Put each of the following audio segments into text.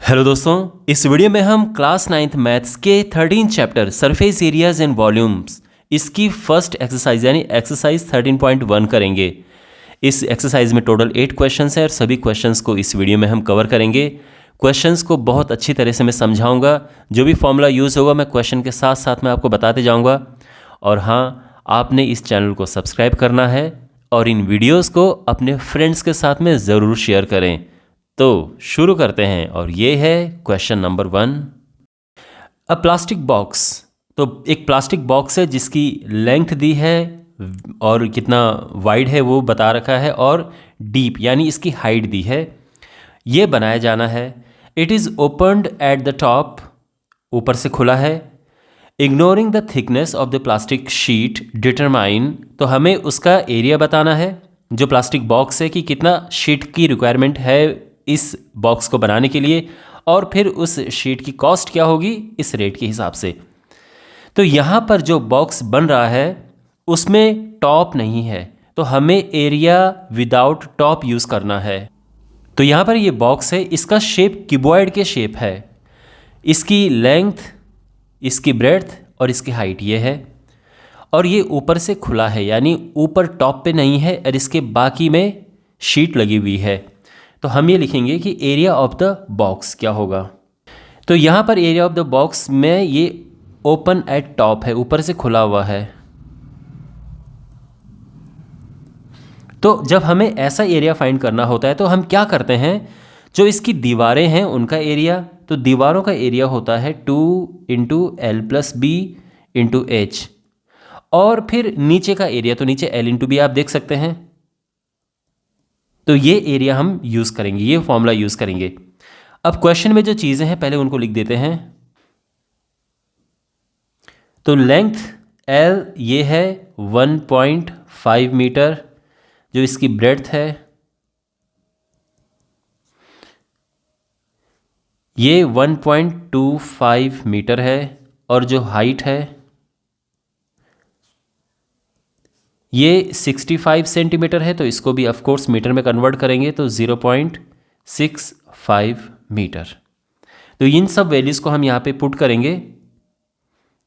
Hello दोस्तों, इस video में हम क्लास 9th मैथ्स के 13 chapter surface areas and volumes इसकी फर्स्ट एक्सरसाइज यानी एक्सरसाइज 13.1 करेंगे। इस एक्सरसाइज में टोटल 8 क्वेश्चंस हैं और सभी क्वेश्चंस को इस वीडियो में हम कवर करेंगे। क्वेश्चंस को बहुत अच्छी तरह से मैं समझाऊंगा। जो भी फॉर्मूला यूज़ होगा मैं क्वेश्चन के साथ साथ में आपको बताते जाऊँगा। और हाँ, आपने इस चैनल को सब्सक्राइब करना है और इन वीडियोज़ को अपने फ्रेंड्स के साथ में ज़रूर शेयर करें। तो शुरू करते हैं और ये है क्वेश्चन नंबर 1। अ प्लास्टिक बॉक्स। तो एक प्लास्टिक बॉक्स है जिसकी लेंथ दी है और कितना वाइड है वो बता रखा है और डीप यानी इसकी हाइट दी है। ये बनाया जाना है। It is opened at the top, ऊपर से खुला है। Ignoring the thickness of the plastic sheet determine, तो हमें उसका एरिया बताना है जो प्लास्टिक बॉक्स है कि कितना शीट की रिक्वायरमेंट है इस बॉक्स को बनाने के लिए, और फिर उस शीट की कॉस्ट क्या होगी इस रेट के हिसाब से। तो यहाँ पर जो बॉक्स बन रहा है उसमें टॉप नहीं है, तो हमें एरिया विदाउट टॉप यूज़ करना है। तो यहाँ पर ये बॉक्स है, इसका शेप क्यूबॉइड के शेप है। इसकी लेंथ, इसकी ब्रेड्थ और इसकी हाइट ये है, और ये ऊपर से खुला है यानी ऊपर टॉप पे नहीं है और इसके बाकी में शीट लगी हुई है। तो हम ये लिखेंगे कि एरिया ऑफ द बॉक्स क्या होगा। तो यहाँ पर एरिया ऑफ द बॉक्स में ये ओपन एट टॉप है, ऊपर से खुला हुआ है। तो जब हमें ऐसा एरिया फाइंड करना होता है तो हम क्या करते हैं, जो इसकी दीवारें हैं उनका एरिया, तो दीवारों का एरिया होता है 2 into L plus B into H, और फिर नीचे का एरिया, तो नीचे एल इंटू बी आप देख सकते हैं। तो ये एरिया हम यूज़ करेंगे, ये फॉर्मूला यूज़ करेंगे। अब क्वेश्चन में जो चीज़ें हैं पहले उनको लिख देते हैं। तो लेंथ एल ये है 1.5 मीटर, जो इसकी ब्रेड्थ है ये 1.25 मीटर है, और जो हाइट है ये 65 सेंटीमीटर है। तो इसको भी ऑफ कोर्स मीटर में कन्वर्ट करेंगे तो 0.65 मीटर। तो इन सब वैल्यूज़ को हम यहाँ पे पुट करेंगे।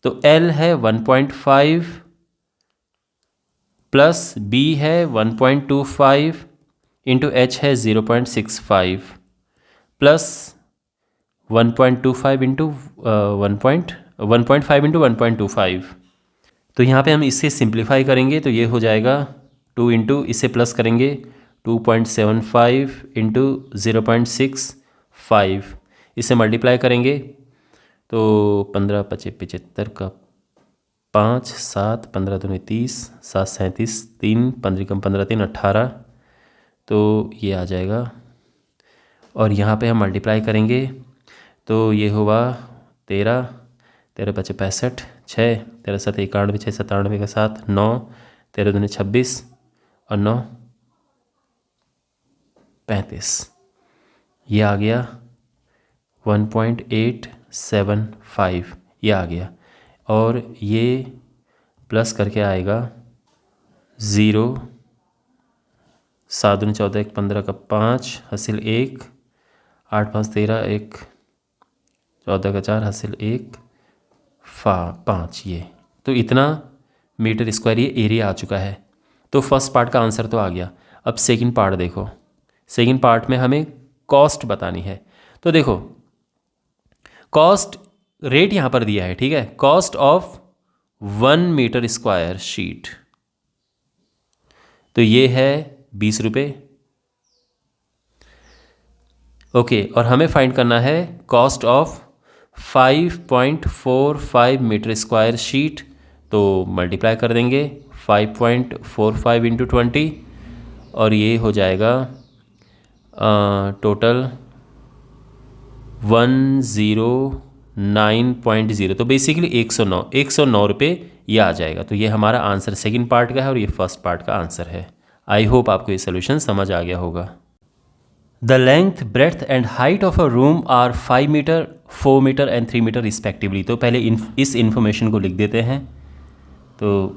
तो L है 1.5 प्लस B है 1.25 इंटू H है 0.65 प्लस 1.25 इंटू 1.5 इंटू 1.25। तो यहाँ पे हम इसे सिंप्लीफाई करेंगे तो ये हो जाएगा 2 इंटू, इसे प्लस करेंगे 2.75 इंटू 0.65, इसे मल्टीप्लाई करेंगे तो 15 पचे 75 का 5 7 15 दूनी 30 7 37 3 15 कम 15 3 18, तो ये आ जाएगा। और यहाँ पे हम मल्टीप्लाई करेंगे तो ये हुआ 13 13 पचे 65 6 13 7 91 6 97 का 7 9 13 दूनी 26 और 9 35, ये आ गया 1.875, ये आ गया। और ये प्लस करके आएगा 0 7 दूनी 14 1 15 का 5 हासिल 1 8 5 13 1 14 का 4 हासिल 1 5, ये तो इतना मीटर स्क्वायर ये एरिया आ चुका है। तो फर्स्ट पार्ट का आंसर तो आ गया। अब सेकंड पार्ट देखो, सेकंड पार्ट में हमें कॉस्ट बतानी है। तो देखो कॉस्ट रेट यहाँ पर दिया है, ठीक है। Cost of 1 metre square sheet, तो ये है 20 रुपये। ओके, और हमें फाइंड करना है cost of 5.45 metre square sheet, तो मल्टीप्लाई कर देंगे 5.45 इंटू 20, और ये हो जाएगा टोटल 109.0, तो बेसिकली 109 रुपये ये आ जाएगा। तो ये हमारा आंसर सेकंड पार्ट का है और ये फर्स्ट पार्ट का आंसर है। आई होप आपको ये सोल्यूशन समझ आ गया होगा। The length breadth and height of a room are 5 metre 4 metre and 3 metre respectively. तो पहले इस इन्फॉर्मेशन को लिख देते हैं। तो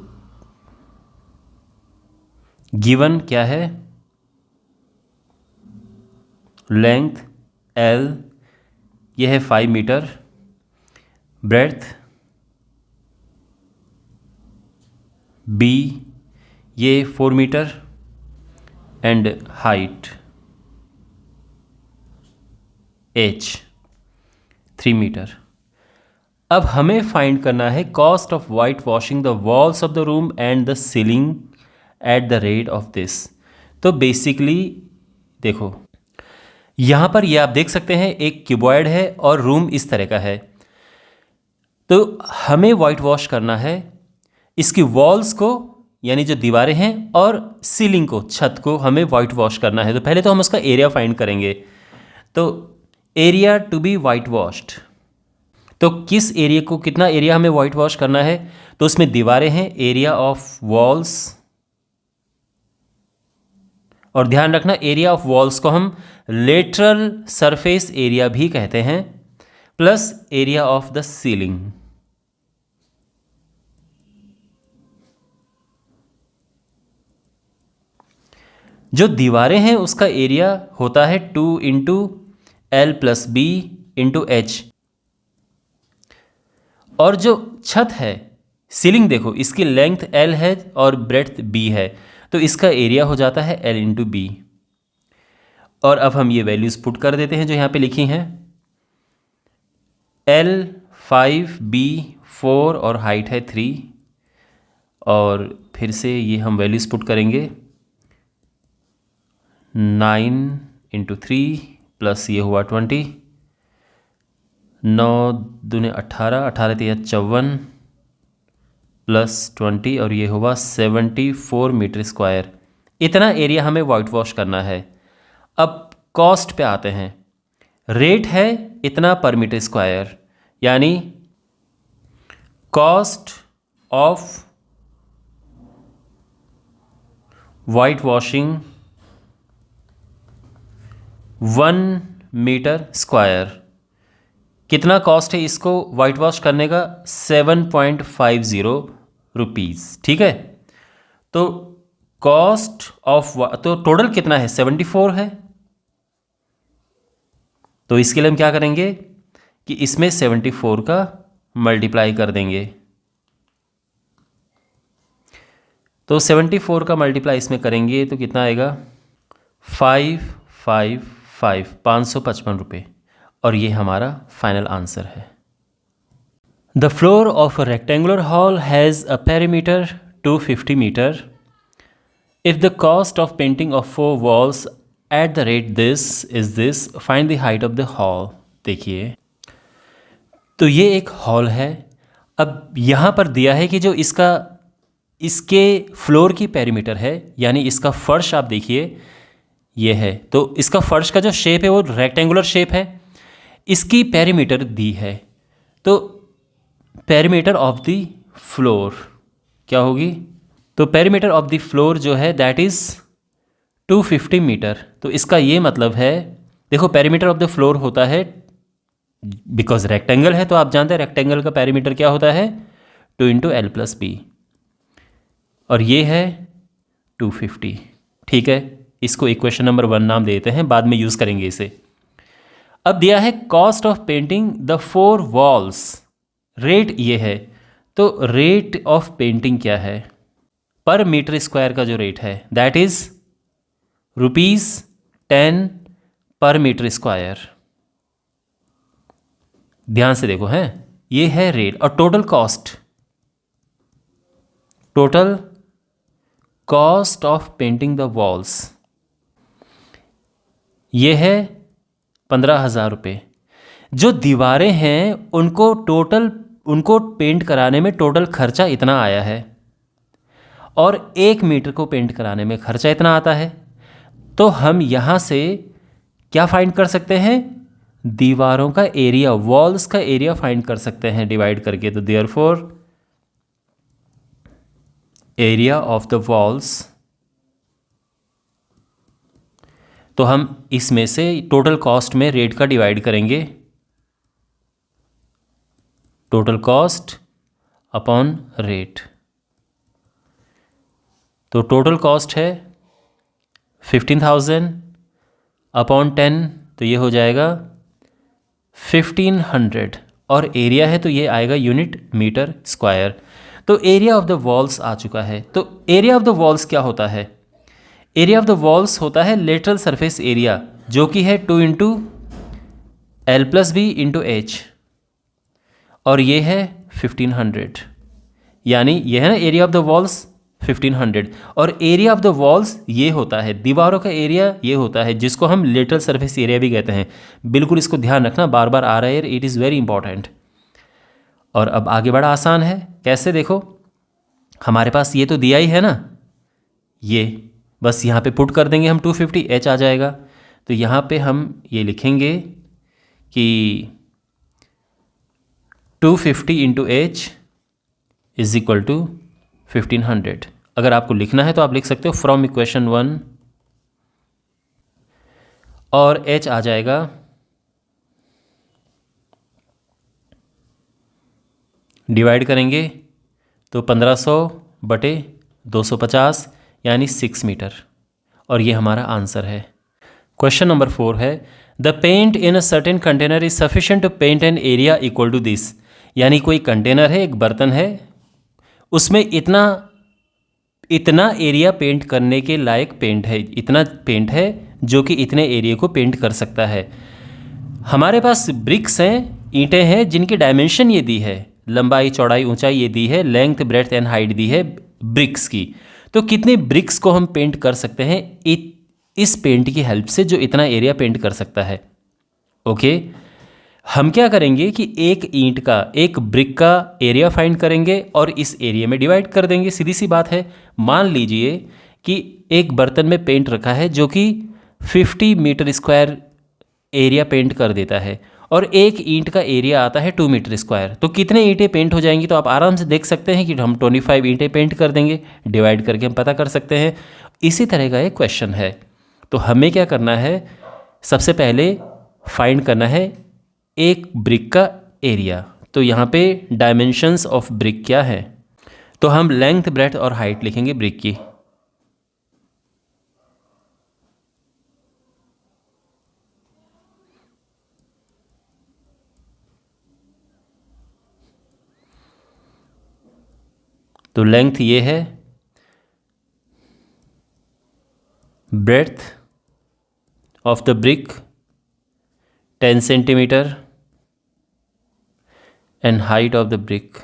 गिवन क्या है, लेंथ L ये है 5 मीटर ब्रेड्थ, बी ये 4 metre and height H 3 metre. अब हमें फाइंड करना है cost of white washing the walls of the room and the ceiling at the rate of this. तो बेसिकली देखो यहाँ पर ये आप देख सकते हैं एक क्यूबॉइड है और रूम इस तरह का है। तो हमें वाइट वॉश करना है इसकी वॉल्स को, यानी जो दीवारें हैं, और सीलिंग को, छत को हमें वाइट वॉश करना है। तो पहले तो हम उसका एरिया फाइंड करेंगे। तो area to be white washed, तो किस एरिया को, कितना एरिया हमें वाइट वॉश करना है? तो उसमें दीवारें हैं, एरिया ऑफ वॉल्स, और ध्यान रखना एरिया ऑफ वॉल्स को हम लेटरल सरफेस एरिया भी कहते हैं, plus area of the ceiling. जो दीवारें हैं उसका एरिया होता है 2 into L plus B into H, और जो छत है सीलिंग, देखो इसकी लेंथ एल है और ब्रेड्थ बी है, तो इसका एरिया हो जाता है एल इंटू बी। और अब हम ये वैल्यूज पुट कर देते हैं जो यहाँ पे लिखी हैं। एल 5, बी 4 और हाइट है 3, और फिर से ये हम वैल्यूज पुट करेंगे 9 इंटू 3 प्लस ये हुआ 20, 9 दूने 18, 18 तिया 54 प्लस 20, और ये हुआ 74 मीटर स्क्वायर। इतना एरिया हमें वाइट वॉश करना है। अब कॉस्ट पे आते हैं। रेट है इतना पर मीटर स्क्वायर, यानी cost of white washing 1 metre square. कितना कॉस्ट है इसको वाइट वॉश करने का? 7.50 रुपीज़। ठीक है, तो कॉस्ट ऑफ, तो टोटल कितना है? 74 है। तो इसके लिए हम क्या करेंगे कि इसमें 74 का मल्टीप्लाई कर देंगे। तो 74 का मल्टीप्लाई इसमें करेंगे तो कितना आएगा? 555 रुपये, और ये हमारा फाइनल आंसर है। The floor of a rectangular hall has a perimeter 250 metre. If the cost of painting of 4 walls at the rate this is this, find the height of the hall. देखिए, तो ये एक hall है। अब यहाँ पर दिया है कि जो इसके फ्लोर की पेरीमीटर है, यानी इसका फर्श आप देखिए ये है, तो इसका फर्श का जो शेप है वो रेक्टेंगुलर शेप है। इसकी पेरीमीटर दी है, तो पेरीमीटर ऑफ द फ्लोर क्या होगी? तो पेरीमीटर ऑफ द फ्लोर जो है दैट इज़ 250 मीटर। तो इसका ये मतलब है, देखो पेरीमीटर ऑफ द फ्लोर होता है, बिकॉज रेक्टेंगल है तो आप जानते हैं रेक्टेंगल का पेरीमीटर क्या होता है? 2 इंटू एल प्लस बी, और ये है 250। ठीक है, इसको इक्वेशन नंबर 1 नाम देते हैं, बाद में यूज़ करेंगे इसे। अब दिया है cost of painting the 4 walls, rate ये है। तो रेट ऑफ पेंटिंग क्या है? पर मीटर स्क्वायर का जो रेट है दैट इज़ ₹10 पर मीटर स्क्वायर। ध्यान से देखो, हैं ये है रेट। और total cost of painting the walls ये है 15,000 रुपये। जो दीवारें हैं उनको पेंट कराने में टोटल खर्चा इतना आया है, और 1 मीटर को पेंट कराने में खर्चा इतना आता है। तो हम यहाँ से क्या फाइंड कर सकते हैं? दीवारों का एरिया, वॉल्स का एरिया फाइंड कर सकते हैं डिवाइड करके। तो therefore area of the walls, तो हम इसमें से टोटल कॉस्ट में रेट का डिवाइड करेंगे, टोटल कॉस्ट अपॉन रेट। तो टोटल कॉस्ट है 15,000 अपॉन 10, तो ये हो जाएगा 1500 और एरिया है तो ये आएगा यूनिट मीटर स्क्वायर। तो एरिया ऑफ द वॉल्स आ चुका है। तो एरिया ऑफ द वॉल्स क्या होता है? एरिया ऑफ द वॉल्स होता है लेटरल सरफेस एरिया, जो कि है 2 into L plus B into H, और ये है 1500, यानी ये है ना एरिया ऑफ द वॉल्स 1500। और एरिया ऑफ द वॉल्स ये होता है, दीवारों का एरिया ये होता है, जिसको हम लेटरल सरफेस एरिया भी कहते हैं। बिल्कुल इसको ध्यान रखना, बार बार आ रहा है, इट इज़ वेरी इंपॉर्टेंट। और अब आगे बड़ा आसान है, कैसे? देखो हमारे पास ये तो दिया ही है ना, ये बस यहाँ पे पुट कर देंगे हम 250, एच आ जाएगा। तो यहाँ पे हम ये लिखेंगे कि 250 into H is equal to 1500। अगर आपको लिखना है तो आप लिख सकते हो फ्रॉम इक्वेशन 1, और एच आ जाएगा डिवाइड करेंगे तो 1500 बटे 250 यानी 6 मीटर, और ये हमारा आंसर है। क्वेश्चन नंबर 4 है the paint in a certain container is sufficient to paint an area equal to this. यानी कोई कंटेनर है, एक बर्तन है, उसमें इतना एरिया पेंट करने के लायक पेंट है, इतना पेंट है जो कि इतने एरिया को पेंट कर सकता है। हमारे पास ब्रिक्स हैं, ईंटें हैं, जिनकी डायमेंशन ये दी है, लंबाई चौड़ाई ऊंचाई ये दी है, लेंथ ब्रेड्थ एंड हाइट दी है ब्रिक्स की। तो कितने ब्रिक्स को हम पेंट कर सकते हैं इस पेंट की हेल्प से, जो इतना एरिया पेंट कर सकता है। ओके, हम क्या करेंगे कि एक ईंट का, एक ब्रिक का एरिया फाइंड करेंगे और इस एरिया में डिवाइड कर देंगे। सीधी सी बात है। मान लीजिए कि एक बर्तन में पेंट रखा है जो कि 50 मीटर स्क्वायर एरिया पेंट कर देता है, और एक ईंट का एरिया आता है 2 मीटर स्क्वायर। तो कितने ईंटें पेंट हो जाएंगी? तो आप आराम से देख सकते हैं कि हम 25 ईंटें पेंट कर देंगे, डिवाइड करके हम पता कर सकते हैं। इसी तरह का एक क्वेश्चन है। तो हमें क्या करना है, सबसे पहले फाइंड करना है एक ब्रिक का एरिया। तो यहाँ पे डायमेंशंस ऑफ ब्रिक क्या है? तो हम लेंथ ब्रेड्थ और हाइट लिखेंगे ब्रिक की। तो लेंथ ये है, breadth of the brick 10 centimetre and height of the brick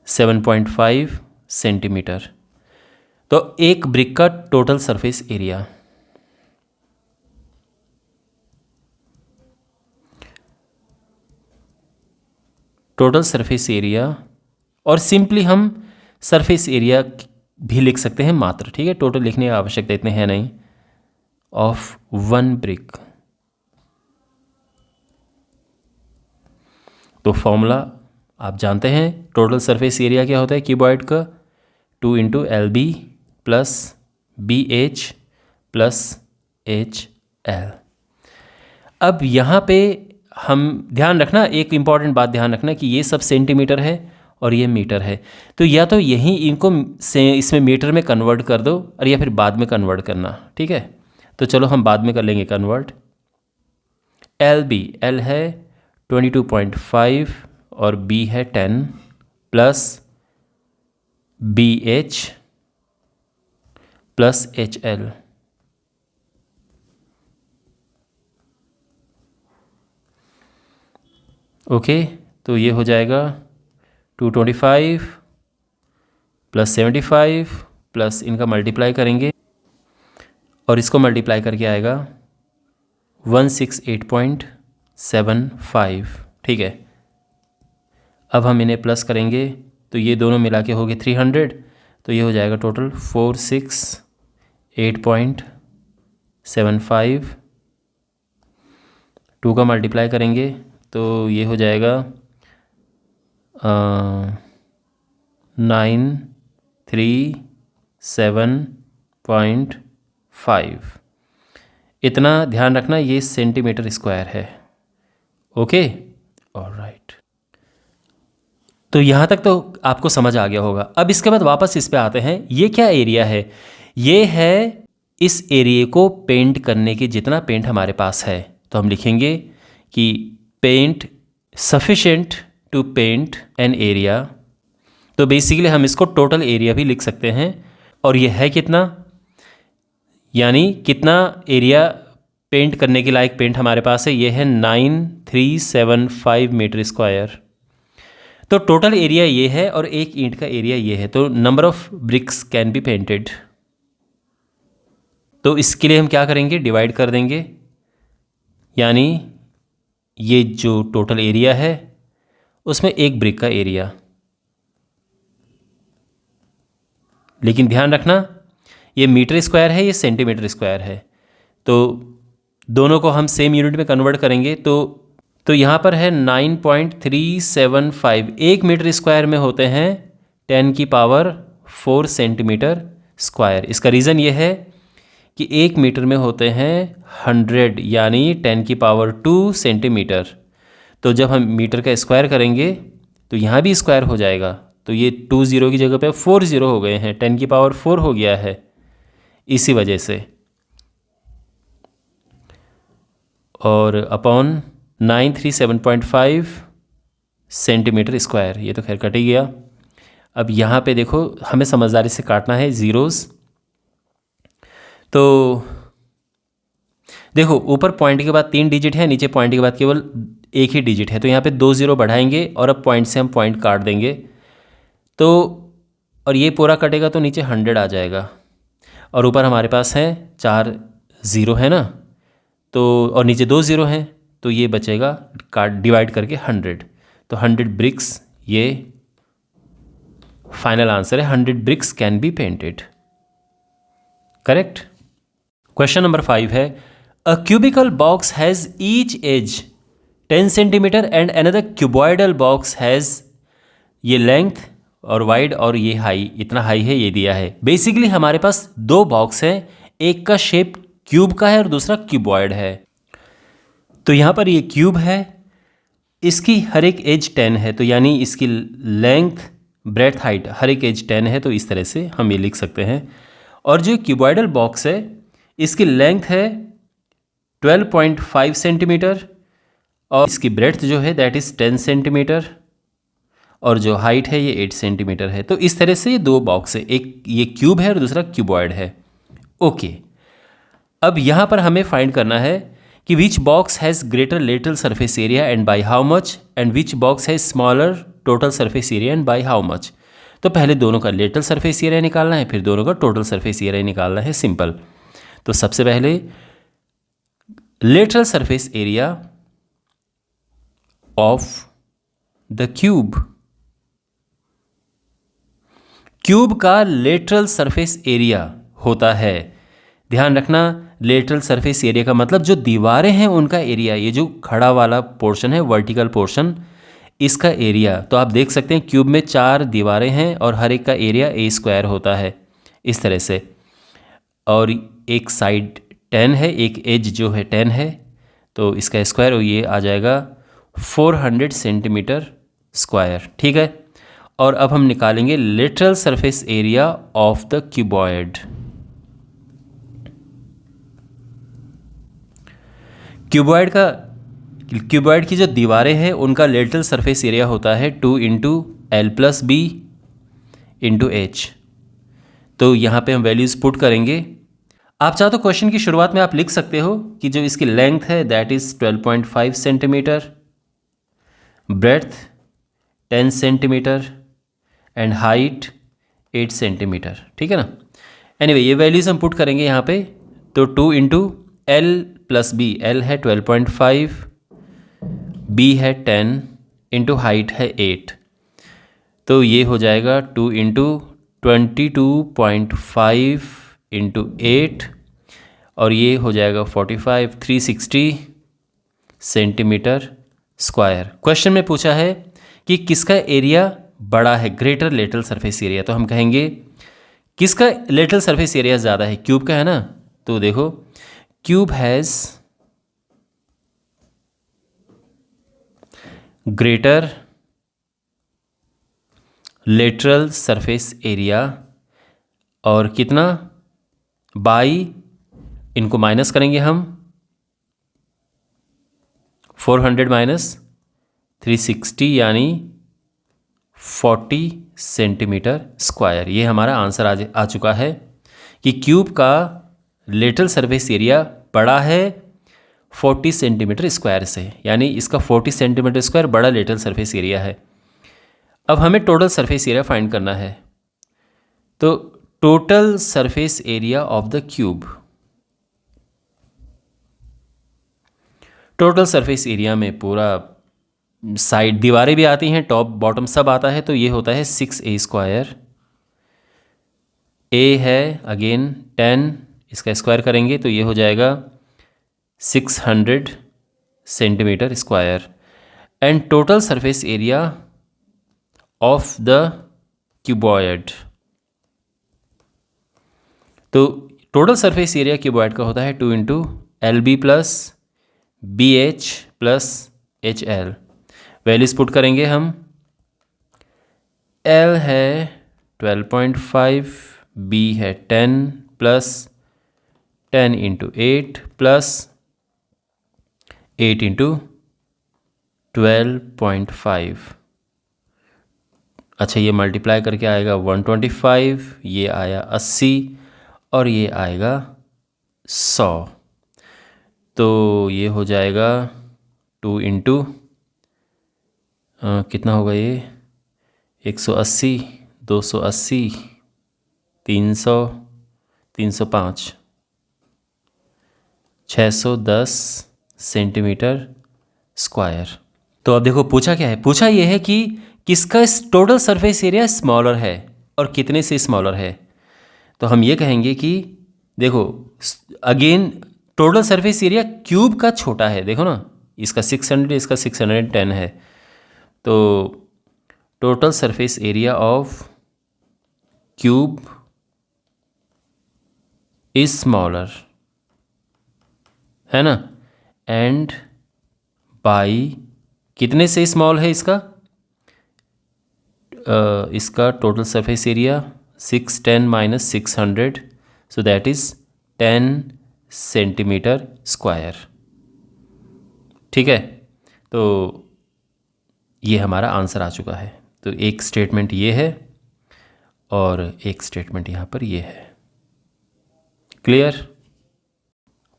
7.5 centimetre. तो एक ब्रिक का total surface area, total surface area, और सिंपली हम सरफेस एरिया भी लिख सकते हैं मात्र, ठीक है, टोटल लिखने की आवश्यकता इतने है नहीं, ऑफ 1 ब्रिक। तो फॉर्मूला आप जानते हैं, टोटल सरफेस एरिया क्या होता है क्यूबॉइड का, 2 into L B plus B H plus H L. अब यहाँ पे हम ध्यान रखना, एक इम्पॉर्टेंट बात ध्यान रखना कि ये सब सेंटीमीटर है और ये मीटर है। तो या तो यहीं इनको से इसमें मीटर में कन्वर्ट कर दो, और या फिर बाद में कन्वर्ट करना, ठीक है। तो चलो हम बाद में कर लेंगे कन्वर्ट। एल बी, एल है 22.5 और बी है 10 plus B H plus H L. Okay, तो ये हो जाएगा 225 प्लस 75 प्लस इनका मल्टीप्लाई करेंगे और इसको मल्टीप्लाई करके आएगा 168.75, ठीक है। अब हम इन्हें प्लस करेंगे तो ये दोनों मिला के हो गए 300, तो ये हो जाएगा टोटल 468.75। 2 का मल्टीप्लाई करेंगे तो ये हो जाएगा 937.5। इतना ध्यान रखना, ये सेंटीमीटर स्क्वायर है। Okay, alright. तो यहाँ तक तो आपको समझ आ गया होगा। अब इसके बाद वापस इस पे आते हैं। ये क्या एरिया है? ये है इस एरिया को पेंट करने के जितना पेंट हमारे पास है, तो हम लिखेंगे कि paint sufficient to paint an area. तो बेसिकली हम इसको टोटल एरिया भी लिख सकते हैं। और ये है कितना, यानी कितना एरिया पेंट करने के लायक पेंट हमारे पास है, ये है 9375 मीटर स्क्वायर। तो टोटल एरिया ये है और एक ईंट का एरिया ये है, तो number of BRICS can be painted. तो इसके लिए हम क्या करेंगे, डिवाइड कर देंगे, यानी ये जो टोटल एरिया है उसमें एक ब्रिक का एरिया। लेकिन ध्यान रखना ये मीटर स्क्वायर है, ये सेंटीमीटर स्क्वायर है, तो दोनों को हम सेम यूनिट में कन्वर्ट करेंगे। तो यहाँ पर है 9.375, एक मीटर स्क्वायर में होते हैं 10⁴ सेंटीमीटर स्क्वायर। इसका रीज़न ये है कि एक मीटर में होते हैं 100, यानी 10⁻² सेंटीमीटर। तो जब हम मीटर का स्क्वायर करेंगे तो यहाँ भी स्क्वायर हो जाएगा, तो ये 2 0 की जगह पे 4 0 हो गए हैं, 10⁻⁴ हो गया है इसी वजह से। और अपॉन 937.5 सेंटीमीटर स्क्वायर, ये तो खैर कट ही गया। अब यहाँ पे देखो हमें समझदारी से काटना है ज़ीरोज़। तो देखो ऊपर पॉइंट के बाद 3 डिजिट है, नीचे पॉइंट के बाद केवल एक ही डिजिट है, तो यहाँ पे 2 0 बढ़ाएंगे और अब पॉइंट से हम पॉइंट काट देंगे। तो और ये पूरा कटेगा तो नीचे 100 आ जाएगा, और ऊपर हमारे पास है 4 0 है ना, तो और नीचे 2 0 हैं, तो ये बचेगा काट डिवाइड करके 100। तो 100 ब्रिक्स, ये फाइनल आंसर है, 100 bricks can be painted. Correct. Question number 5 है, a cubical box has each edge 10 centimetre and another cuboidal box has, ये लेंथ और वाइड और ये हाई, इतना हाई है ये दिया है। बेसिकली हमारे पास दो बॉक्स हैं, एक का शेप क्यूब का है और दूसरा क्यूबॉइड है। तो यहाँ पर ये क्यूब है, इसकी हर एक एज 10 है, तो यानी इसकी लेंथ ब्रेड्थ हाइट हर एक एज 10 है, तो इस तरह से हम ये लिख सकते हैं। और जो क्यूबॉइडल बॉक्स है इसकी लेंथ है 12.5 सेंटीमीटर और इसकी ब्रेड्थ जो है दैट इज़ 10 सेंटीमीटर और जो हाइट है ये 8 सेंटीमीटर है। तो इस तरह से ये दो बॉक्स है, एक ये क्यूब है और दूसरा क्यूबॉइड है। ओके, अब यहाँ पर हमें फाइंड करना है कि which box has greater lateral surface area and by how much, and which box has smaller total surface area and by how much. तो पहले दोनों का लेटरल सरफेस एरिया निकालना है, फिर दोनों का टोटल सरफेस एरिया निकालना है, सिंपल। तो सबसे पहले lateral surface area of the cube, cube का लेटरल सरफेस एरिया होता है, ध्यान रखना लेटरल सरफेस एरिया का मतलब जो दीवारें हैं उनका एरिया, ये जो खड़ा वाला पोर्शन है वर्टिकल पोर्शन, इसका एरिया। तो आप देख सकते हैं क्यूब में 4 दीवारें हैं और हर एक का एरिया a स्क्वायर होता है इस तरह से, और एक साइड 10 है, एक एज जो है 10 है, तो इसका स्क्वायर और ये आ जाएगा 400 सेंटीमीटर स्क्वायर, ठीक है। और अब हम निकालेंगे lateral surface area of the cuboid. Cuboid की जो दीवारें हैं उनका लेटरल सरफेस एरिया होता है 2 × L + B × H। तो यहाँ पे हम वैल्यूज़ पुट करेंगे। आप चाहो तो क्वेश्चन की शुरुआत में आप लिख सकते हो कि जो इसकी लेंथ है that is 12.5 centimetre, breadth 10 centimetre and height 8 centimetre, ठीक है ना। एनीवे ये वैल्यूज़ हम पुट करेंगे यहाँ पे। तो 2 × L + B, L है 12.5, B है 10 इंटू हाइट है 8, तो ये हो जाएगा 2 × 22.5 × 8 और ये हो जाएगा 45, 360 सेंटीमीटर स्क्वायर। क्वेश्चन में पूछा है कि किसका एरिया बड़ा है, ग्रेटर लेटरल सरफेस एरिया, तो हम कहेंगे किसका लेटरल सरफेस एरिया ज़्यादा है, क्यूब का है ना। तो देखो cube has greater lateral surface area और कितना, बाई इनको माइनस करेंगे हम, 400 माइनस 360 यानी 40 सेंटीमीटर स्क्वायर। ये हमारा आंसर आ चुका है कि क्यूब का लेटरल सरफेस एरिया बड़ा है 40 सेंटीमीटर स्क्वायर से, यानी इसका 40 सेंटीमीटर स्क्वायर बड़ा लेटरल सरफेस एरिया है। अब हमें टोटल सरफेस एरिया फाइंड करना है, तो total surface area of the cube, total surface area में पूरा साइड दीवारें भी आती हैं, टॉप बॉटम सब आता है, तो ये होता है 6a स्क्वायर। a है अगेन 10, इसका स्क्वायर करेंगे तो ये हो जाएगा 600 centimetre square. And total surface area of the cuboid, तो टोटल सरफेस एरिया क्यूबॉइड का होता है 2 into LB plus BH plus HL। Values put करेंगे हम, L है 12.5, B है 10 प्लस 10 इंटू 8 प्लस 8 इंटू 12.5। अच्छा, ये मल्टीप्लाई करके आएगा 125, ये आया 80 और ये आएगा 100, तो ये हो जाएगा 2 इंटू कितना होगा ये 180, 280, 300, 305, 610 सेंटीमीटर स्क्वायर। तो अब देखो पूछा क्या है, पूछा ये है कि किसका टोटल सरफेस एरिया स्मॉलर है और कितने से स्मॉलर है। तो हम ये कहेंगे कि देखो again total surface area cube का छोटा है, देखो ना इसका 600, इसका 610 है, तो total surface area of cube is smaller, है ना। एंड बाई कितने से स्मॉल है इसका, इसका total surface area 610 minus 600, so that is 10 centimetre square. ठीक है, तो ये हमारा आंसर आ चुका है। तो एक स्टेटमेंट ये है और एक स्टेटमेंट यहाँ पर ये है। क्लियर।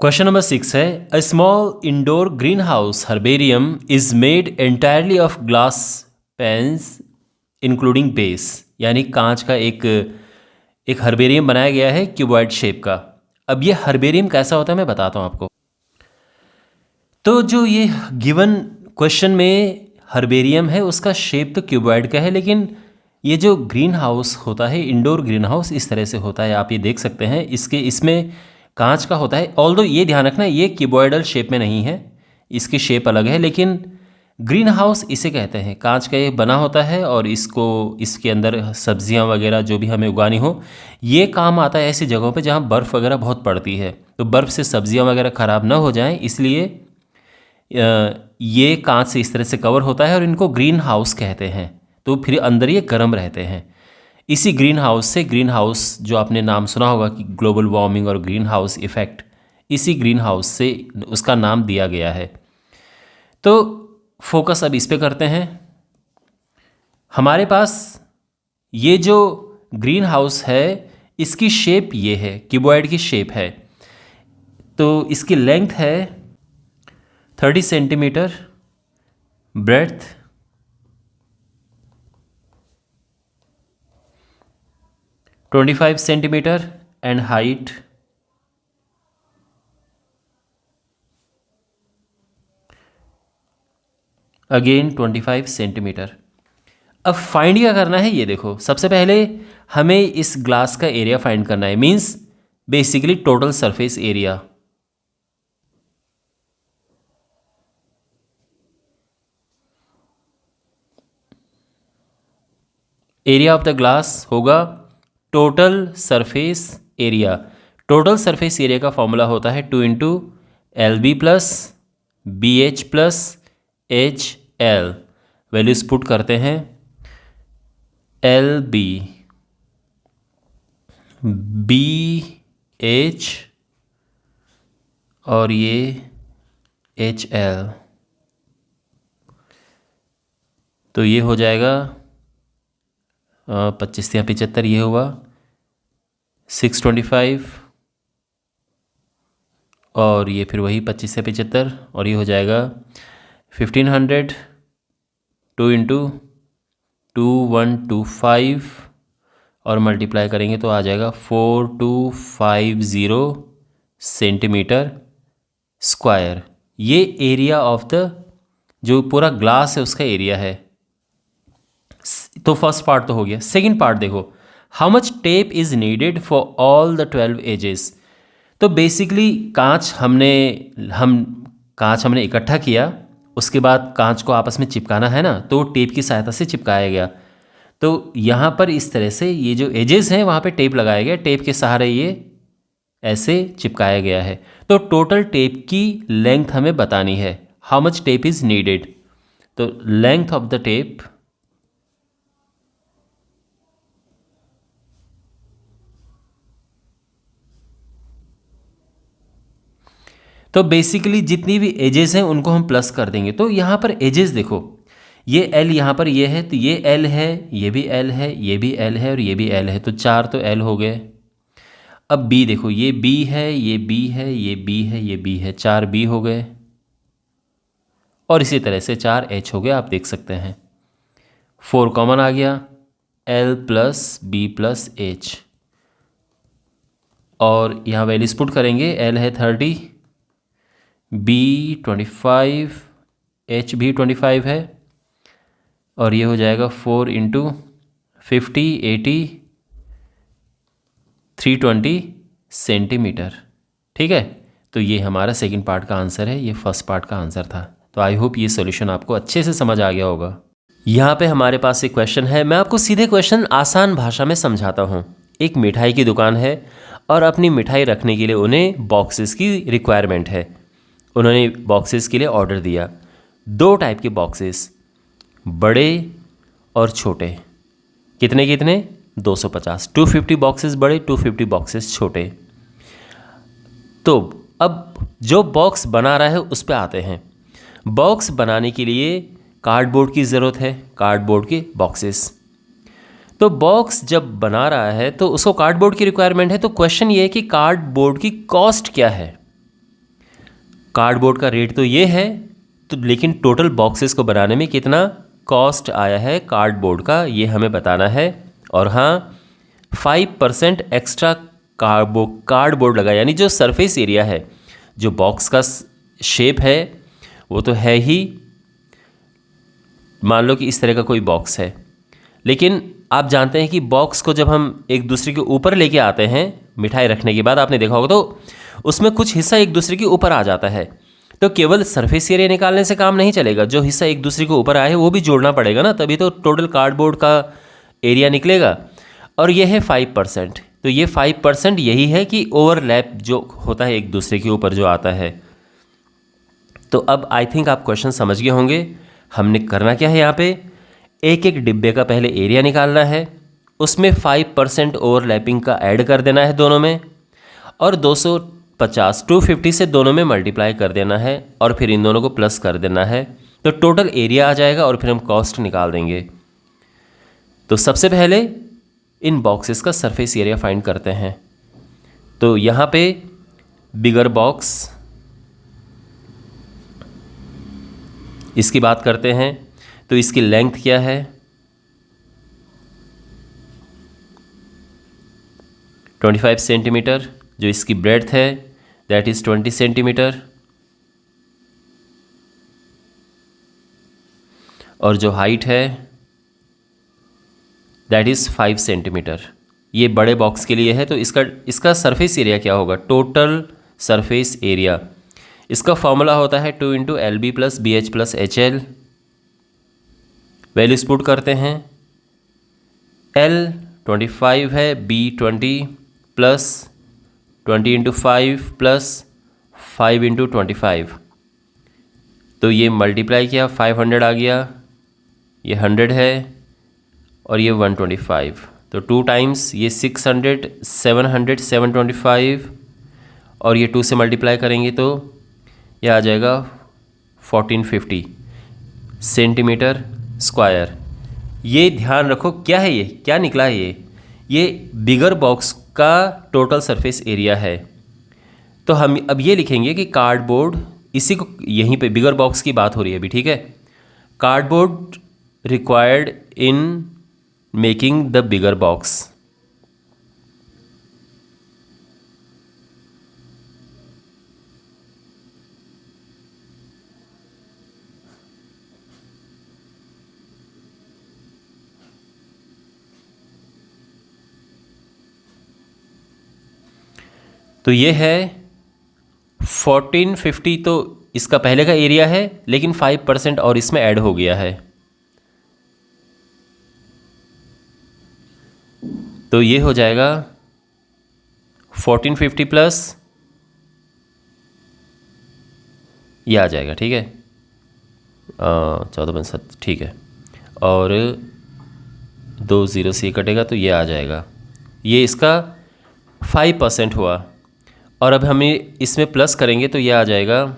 क्वेश्चन नंबर 6 है, a small indoor greenhouse herbarium is made entirely of glass panes including base, यानी कांच का एक हर्बेरियम बनाया गया है क्यूबॉइड शेप का। अब ये हर्बेरियम कैसा होता है मैं बताता हूँ आपको। तो जो ये गिवन क्वेश्चन में हर्बेरियम है उसका शेप तो क्यूबॉइड का है, लेकिन ये जो ग्रीन हाउस होता है इंडोर ग्रीन हाउस इस तरह से होता है, आप ये देख सकते हैं इसमें कांच का होता है। ऑल्दो ये ध्यान रखना ये क्यूबॉइडल शेप में नहीं है, इसकी शेप अलग है, लेकिन ग्रीन हाउस इसे कहते हैं। कांच का ये बना होता है और इसके अंदर सब्जियां वगैरह जो भी हमें उगानी हो ये काम आता है ऐसी जगहों पे जहाँ बर्फ़ वगैरह बहुत पड़ती है, तो बर्फ़ से सब्जियां वगैरह ख़राब ना हो जाएं, इसलिए ये कांच से इस तरह से कवर होता है और इनको ग्रीन हाउस कहते हैं। तो फिर अंदर ये गर्म रहते हैं। इसी ग्रीन हाउस से, ग्रीन हाउस जो आपने नाम सुना होगा कि ग्लोबल वार्मिंग और ग्रीन हाउस इफ़ेक्ट, इसी ग्रीन हाउस से उसका नाम दिया गया है। तो फोकस अब इस पे करते हैं। हमारे पास ये जो ग्रीन हाउस है इसकी शेप ये है, क्यूबॉइड की शेप है, तो इसकी लेंथ है 30 centimetre, breadth 25 centimetre and height 25 centimetre. अब फाइंड क्या करना है, ये देखो सबसे पहले हमें इस ग्लास का एरिया फाइंड करना है, means basically total surface area. Area of the glass होगा total surface area. Total surface area का फॉर्मूला होता है 2 into LB plus BH plus HL। Values put करते हैं, LB BH और ये HL, तो ये हो जाएगा 25 या 75, ये हुआ 625, और ये फिर वही 25 से 75, और ये हो जाएगा 1500, 2 इंटू 2125, और मल्टीप्लाई करेंगे तो आ जाएगा 4250 सेंटीमीटर स्क्वायर। ये एरिया ऑफ द जो पूरा ग्लास है उसका एरिया है। तो फर्स्ट पार्ट तो हो गया। सेकंड पार्ट देखो, how much tape is needed for all the 12 edges. तो बेसिकली कांच हमने इकट्ठा किया, उसके बाद कांच को आपस में चिपकाना है ना, तो टेप की सहायता से चिपकाया गया। तो यहाँ पर इस तरह से ये जो एजेस हैं वहाँ पे टेप लगाया गया, टेप के सहारे ये ऐसे चिपकाया गया है। तो टोटल टेप की लेंथ हमें बतानी है, how much tape is needed. तो लेंथ ऑफ द टेप तो बेसिकली जितनी भी एजेस हैं उनको हम प्लस कर देंगे। तो यहाँ पर एजेस देखो, ये L यहाँ पर ये है, तो ये L है, ये भी L है, ये भी L है और ये भी L है, तो 4 तो L हो गए। अब B देखो, ये B है, ये B है, ये B है, ये B है, 4 B हो गए, और इसी तरह से 4 H हो गया, आप देख सकते हैं। 4 कॉमन आ गया, L plus B plus H, और यहाँ वैल्यूज पुट करेंगे। L है 30, B 25, H भी 25 है, और ये हो जाएगा 4 इंटू 50, 80, 320 सेंटीमीटर। ठीक है, तो ये हमारा सेकंड पार्ट का आंसर है, ये फर्स्ट पार्ट का आंसर था। तो आई होप ये सॉल्यूशन आपको अच्छे से समझ आ गया होगा। यहाँ पे हमारे पास एक क्वेश्चन है, मैं आपको सीधे क्वेश्चन आसान भाषा में समझाता हूँ। एक मिठाई की दुकान है और अपनी मिठाई रखने के लिए उन्हें बॉक्सेस की रिक्वायरमेंट है। उन्होंने बॉक्सेस के लिए ऑर्डर दिया, 2 टाइप के बॉक्सेस, बड़े और छोटे। कितने कितने? 250, 250 बॉक्सेस बड़े, 250 बॉक्सेस छोटे। तो अब जो बॉक्स बना रहा है उस पे आते हैं। बॉक्स बनाने के लिए कार्डबोर्ड की ज़रूरत है, कार्डबोर्ड के बॉक्सेस। तो बॉक्स जब बना रहा है तो उसको कार्डबोर्ड की रिक्वायरमेंट है। तो क्वेश्चन ये है कि कार्डबोर्ड की कॉस्ट क्या है। कार्डबोर्ड का रेट तो ये है, तो लेकिन टोटल बॉक्सेस को बनाने में कितना कॉस्ट आया है कार्डबोर्ड का, ये हमें बताना है। और हाँ, 5% एक्स्ट्रा कार्डबोर्ड लगा, यानी जो सरफेस एरिया है, जो बॉक्स का शेप है वो तो है ही। मान लो कि इस तरह का कोई बॉक्स है, लेकिन आप जानते हैं कि बॉक्स को जब हम एक दूसरे के ऊपर लेके आते हैं मिठाई रखने के बाद, आपने देखा होगा, तो उसमें कुछ हिस्सा एक दूसरे के ऊपर आ जाता है। तो केवल सरफेस एरिया निकालने से काम नहीं चलेगा, जो हिस्सा एक दूसरे के ऊपर आए वो भी जोड़ना पड़ेगा ना, तभी तो टोटल कार्डबोर्ड का एरिया निकलेगा। और ये है 5%। तो ये 5% यही है कि ओवरलैप जो होता है एक दूसरे के ऊपर जो आता है। तो अब आई थिंक आप क्वेश्चन समझ गए होंगे। हमने करना क्या है, यहाँ पे एक एक डिब्बे का पहले एरिया निकालना है, उसमें 5% ओवरलैपिंग का ऐड कर देना है दोनों में, और 250 से दोनों में मल्टीप्लाई कर देना है, और फिर इन दोनों को प्लस कर देना है। तो टोटल एरिया आ जाएगा, और फिर हम कॉस्ट निकाल देंगे। तो सबसे पहले इन बॉक्सेस का सरफेस एरिया फाइंड करते हैं। तो यहाँ पे बिगर बॉक्स, इसकी बात करते हैं। तो इसकी लेंथ क्या है? 25 सेंटीमीटर। जो इसकी ब्रेड्थ है दैट इज़ 20 सेंटीमीटर, और जो हाइट है दैट इज़ 5 सेंटीमीटर। ये बड़े बॉक्स के लिए है। तो इसका सरफेस एरिया क्या होगा? टोटल सरफेस एरिया, इसका फॉर्मूला होता है 2 into LB plus BH plus HL। Values put करते हैं। L 25 है, B 20 plus 20 into 5 plus 5 into 25। तो ये मल्टीप्लाई किया, 500 आ गया, ये 100 है, और ये 125। तो 2 टाइम्स ये 600, 700, 725, और ये 2 से मल्टीप्लाई करेंगे तो ये आ जाएगा 1450 सेंटीमीटर स्क्वायर। ये ध्यान रखो, क्या है ये, क्या निकला है ये बिगर बॉक्स का टोटल सरफेस एरिया है। तो हम अब ये लिखेंगे कि कार्डबोर्ड, इसी को यहीं पे बिगर बॉक्स की बात हो रही है अभी, ठीक है। Cardboard required in making the bigger box. तो ये है 1450, तो इसका पहले का एरिया है, लेकिन 5% और इसमें ऐड हो गया है। तो ये हो जाएगा 1450 प्लस ये आ जाएगा, ठीक है, 14 ठीक है, और 2 0 से कटेगा तो ये आ जाएगा। ये इसका 5% हुआ। और अब हमें इसमें प्लस करेंगे तो ये आ जाएगा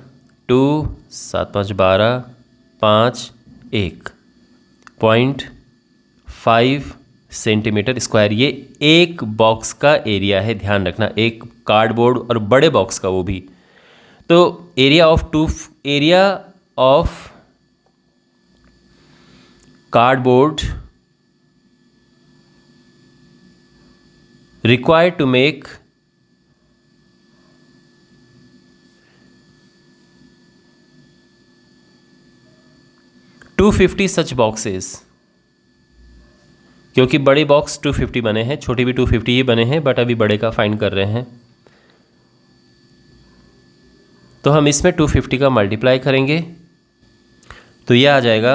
2 7 5 12 5 1.5 सेंटीमीटर स्क्वायर। ये एक बॉक्स का एरिया है, ध्यान रखना, एक कार्डबोर्ड और बड़े बॉक्स का वो भी। तो area of cardboard required to make 250 such boxes। क्योंकि बड़े बॉक्स 250 बने हैं, छोटे भी 250 ही बने हैं, बट अभी बड़े का फाइंड कर रहे हैं। तो हम इसमें 250 का मल्टीप्लाई करेंगे तो यह आ जाएगा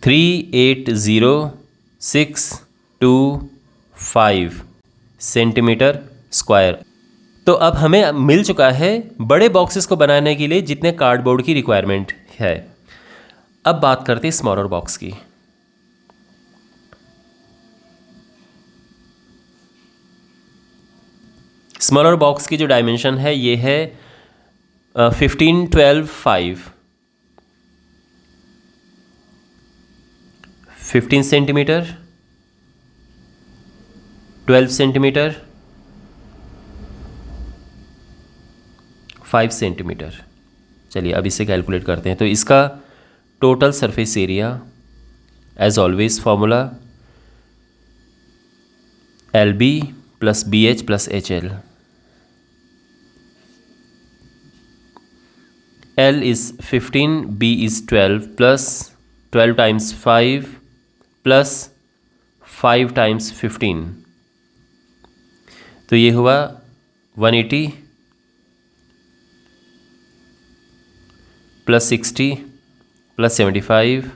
380,625 सेंटीमीटर स्क्वायर। तो अब हमें मिल चुका है बड़े बॉक्सेस को बनाने के लिए जितने कार्डबोर्ड की रिक्वायरमेंट है। अब बात करते हैं स्मॉलर बॉक्स की। स्मॉलर बॉक्स की जो डायमेंशन है ये है 15 12 5 15 सेंटीमीटर, 12 सेंटीमीटर, 5 सेंटीमीटर। चलिए अब इसे कैलकुलेट करते हैं। तो इसका total surface area as always formula LB plus BH plus HL। L is 15, B is 12 plus 12 times 5 plus 5 times 15। तो ये हुआ 180 प्लस 60 प्लस 75।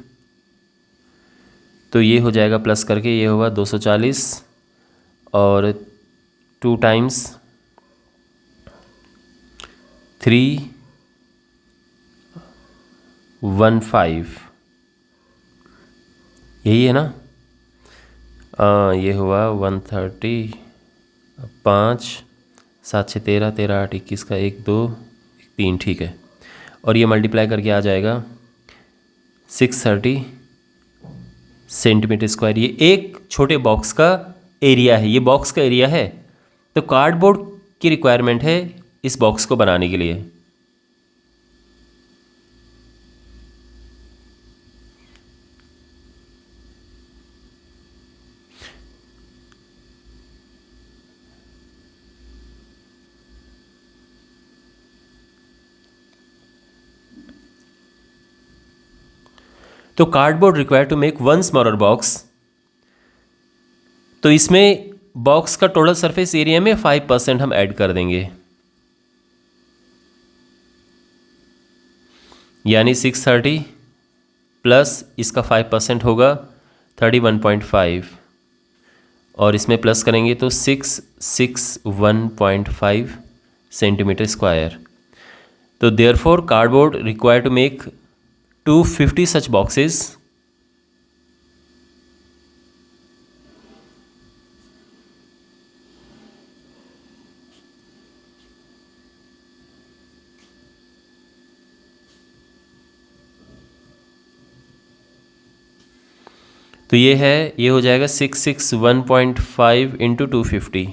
तो ये हो जाएगा प्लस करके, ये हुआ 240 और 2 टाइम्स 315, यही है ना। ये हुआ 130, 5 7 6 13 13 8 21 का 1 2 3, ठीक है। और ये मल्टीप्लाई करके आ जाएगा 630 सेंटीमीटर स्क्वायर। ये एक छोटे बॉक्स का एरिया है, ये बॉक्स का एरिया है। तो कार्डबोर्ड की रिक्वायरमेंट है इस बॉक्स को बनाने के लिए। तो cardboard require to make 1 smaller box. तो इसमें बॉक्स का टोटल सरफेस एरिया में 5% हम ऐड कर देंगे, यानी 630 प्लस इसका 5% होगा 31.5, और इसमें प्लस करेंगे तो 661.5 सेंटीमीटर स्क्वायर। तो therefore cardboard require to make 250 such boxes तो ये हो जाएगा 661.5 इंटू 250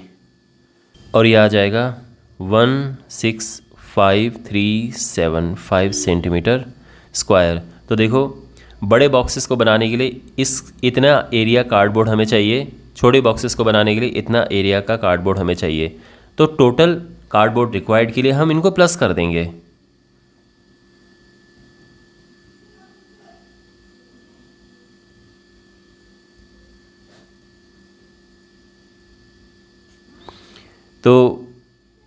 और ये आ जाएगा 165,375 सेंटीमीटर स्क्वायर। तो देखो बड़े बॉक्सेस को बनाने के लिए इतना एरिया कार्डबोर्ड हमें चाहिए, छोटे बॉक्सेस को बनाने के लिए इतना एरिया का कार्डबोर्ड हमें चाहिए। तो टोटल कार्डबोर्ड रिक्वायर्ड के लिए हम इनको प्लस कर देंगे। तो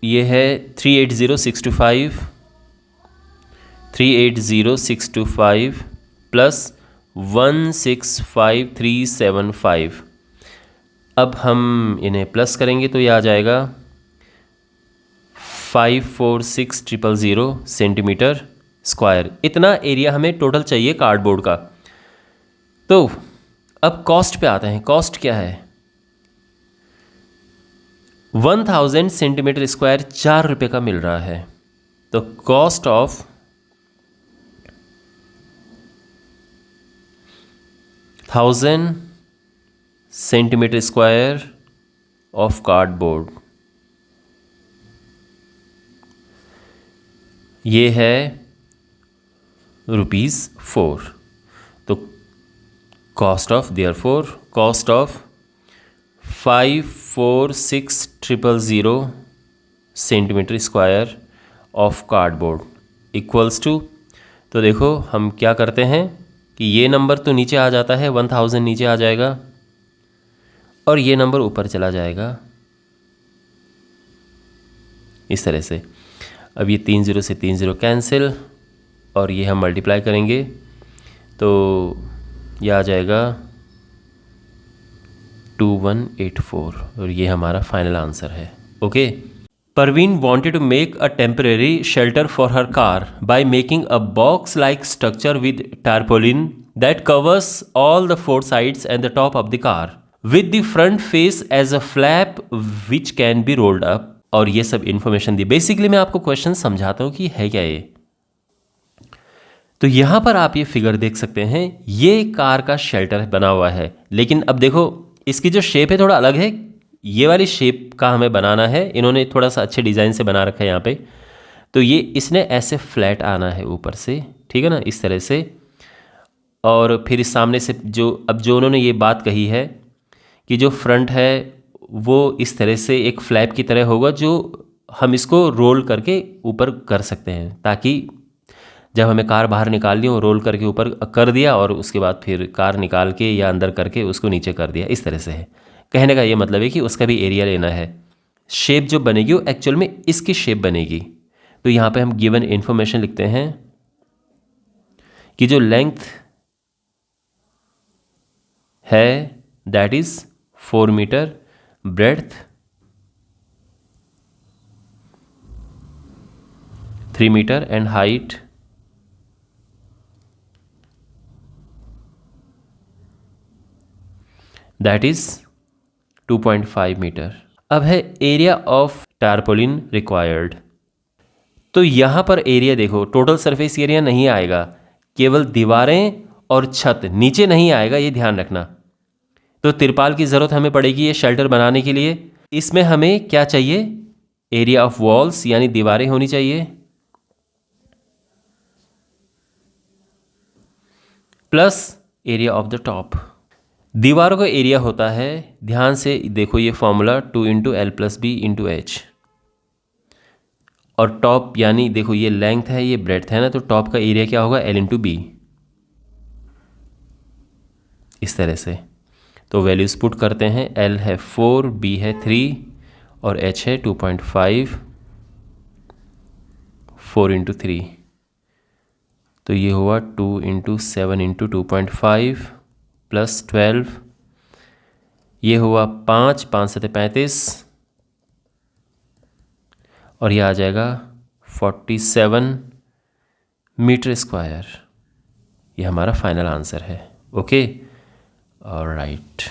ये है 380,625 प्लस 165,375। अब हम इन्हें प्लस करेंगे तो ये आ जाएगा 546,000 सेंटीमीटर स्क्वायर। इतना एरिया हमें टोटल चाहिए कार्डबोर्ड का। तो अब कॉस्ट पे आते हैं। कॉस्ट क्या है? 1000 सेंटीमीटर स्क्वायर 4 रुपये का मिल रहा है। तो cost of 1000 centimetre square of cardboard ये है ₹4। तो cost of 546,000 centimetre square of cardboard equals to, तो देखो हम क्या करते हैं कि ये नंबर तो नीचे आ जाता है, 1000 नीचे आ जाएगा और ये नंबर ऊपर चला जाएगा इस तरह से। अब ये 3 0 से 3 0 कैंसिल और ये हम मल्टीप्लाई करेंगे तो ये आ जाएगा 2184 और ये हमारा फाइनल आंसर है। Okay. Parveen wanted to make a temporary shelter for her car by making a box-like structure with tarpaulin that covers all the 4 sides and the top of the car, with the front face as a flap which can be rolled up। और ये सब information दी। Basically मैं आपको question समझाता हूँ कि है क्या ये। तो यहाँ पर आप ये फिगर देख सकते हैं, ये कार का शेल्टर बना हुआ है, लेकिन अब देखो इसकी जो शेप है थोड़ा अलग है। ये वाली शेप का हमें बनाना है, इन्होंने थोड़ा सा अच्छे डिज़ाइन से बना रखा है यहाँ पे। तो ये इसने ऐसे फ्लैट आना है ऊपर से, ठीक है ना, इस तरह से। और फिर इस सामने से जो उन्होंने ये बात कही है कि जो फ्रंट है वो इस तरह से एक फ्लैप की तरह होगा, जो हम इसको रोल करके ऊपर कर सकते हैं, ताकि जब हमें कार बाहर निकालनी हो रोल करके ऊपर कर दिया और उसके बाद फिर कार निकाल के या अंदर करके उसको नीचे कर दिया। इस तरह से है। कहने का ये मतलब है कि उसका भी एरिया लेना है। शेप जो बनेगी वो एक्चुअल में इसकी शेप बनेगी। तो यहाँ पे हम गिवन इन्फॉर्मेशन लिखते हैं कि जो लेंथ है that is 4 metre, breadth 3 metre and height that is 2.5 metre. अब है एरिया ऑफ टारपोलिन रिक्वायर्ड। तो यहाँ पर एरिया देखो, टोटल सरफेस एरिया नहीं आएगा, केवल दीवारें और छत, नीचे नहीं आएगा, ये ध्यान रखना। तो तिरपाल की ज़रूरत हमें पड़ेगी ये शेल्टर बनाने के लिए। इसमें हमें क्या चाहिए? एरिया ऑफ वॉल्स यानी दीवारें होनी चाहिए, plus area of the top. दीवारों का एरिया होता है, ध्यान से देखो ये फॉर्मूला 2 × L + B × H। और टॉप यानी देखो ये लेंथ है, ये ब्रेड्थ है ना, तो टॉप का एरिया क्या होगा? L × B। इस तरह से तो वैल्यूज पुट करते हैं। L है 4, B है 3 और H है 2.5, 4 × 3 तो ये हुआ 2 × 7 × 2.5 प्लस 12, ये हुआ 5, 5 × 7 = 35 और ये आ जाएगा 47 मीटर स्क्वायर। ये हमारा फाइनल आंसर है। Okay, alright.